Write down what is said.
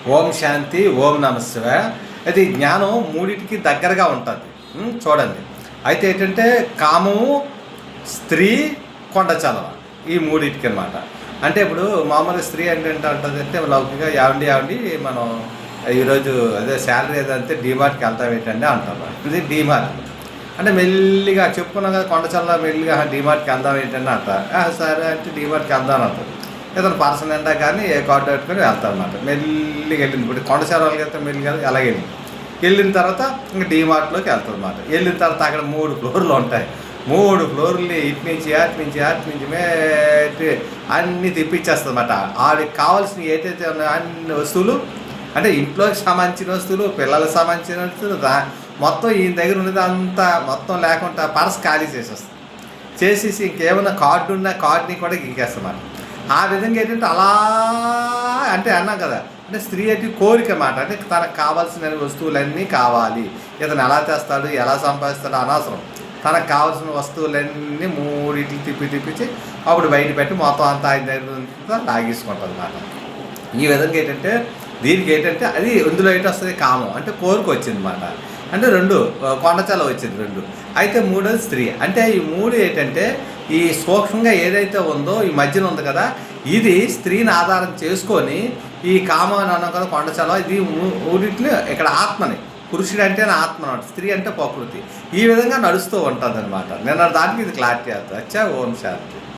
ఓం శాంతి, ఓం నమశివాయ. అయితే ఈ జ్ఞానం మూడింటికి దగ్గరగా ఉంటుంది. చూడండి, అయితే ఏంటంటే కామము, స్త్రీ, కొండ చలవ, ఈ మూడింటికి అనమాట. అంటే ఇప్పుడు మామూలుగా స్త్రీ అంటే లౌకిక యావండి మనం ఈరోజు అదే శాలరీ ఏదంటే డీమార్ట్కి వెళ్తాం ఏంటండి అంటారు. ఇది డీమార్ట్ అంటే మెల్లిగా చెప్పుకున్నాం కదా, కొండ చల్ల మెల్లిగా డీమార్ట్కి వెళ్దాం ఏంటంటే అంటారు. సరే అంటే డీమార్ట్కి వెళ్దాం అంటారు. ఏదైనా పర్సన్ ఎండా కానీ ఏ కార్డు పెట్టుకొని వెళ్తారు అనమాట. మెల్లిగా వెళ్ళింది. ఇప్పుడు కొండ చలవలకి వెళ్తే మెల్లిగా అలాగే వెళ్ళిన తర్వాత ఇంకా డీమార్ట్లోకి వెళ్తుంది అనమాట. వెళ్ళిన తర్వాత అక్కడ 3 ఫ్లోర్లు ఉంటాయి. 3 ఫ్లోర్లు ఇటు నుంచి మేటి అన్నీ తెప్పించేస్తుంది అనమాట. ఆడికి కావాల్సిన ఏదైతే ఉన్నాయో అన్ని వస్తువులు, అంటే ఇంట్లోకి సంబంధించిన వస్తువులు, పిల్లలకు సంబంధించిన వస్తువులు, మొత్తం ఈయన దగ్గర ఉన్నది అంతా మొత్తం లేకుండా పర్స్ ఖాళీ చేసేసి ఇంకేమైనా కార్డు ఉన్న కార్డుని కూడా గీకేస్తామాట. ఆ విధంగా ఏంటంటే అలా అంటే అన్నాం కదా, అంటే స్త్రీ అంటే కోరిక అన్నమాట. అంటే తనకు కావాల్సిన వస్తువులన్నీ కావాలి. ఇతను ఎలా తెస్తాడు, ఎలా సంపాదిస్తాడు అనవసరం. తనకు కావాల్సిన వస్తువులన్నీ మూడింటికి తిప్పించి అప్పుడు బయట పెట్టి మొత్తం అంతా ఆయన దగ్గర లాగేసుకుంటుంది అన్నమాట. ఈ విధంగా ఏంటంటే దీనికి ఏంటంటే అది ఇందులో ఏంటి వస్తుంది, కామం అంటే కోరిక వచ్చింది అన్నమాట. అంటే 2 కొండచల వచ్చింది 2. అయితే 3వది స్త్రీ. అంటే ఈ 3 ఏంటంటే ఈ సూక్ష్మంగా ఏదైతే ఉందో ఈ మధ్యన ఉంది కదా, ఇది స్త్రీని ఆధారం చేసుకొని ఈ కామని అన్నాం కదా, కొండచల, ఇది మూడింటిని ఇక్కడ ఆత్మని, పురుషుడు అంటే ఆత్మ అన్నమాట, స్త్రీ అంటే ప్రకృతి, ఈ విధంగా నడుస్తూ ఉంటుంది అనమాట. నిన్న దానికి ఇది క్లారిటీ అవుతుంది. ఓం శాంతి.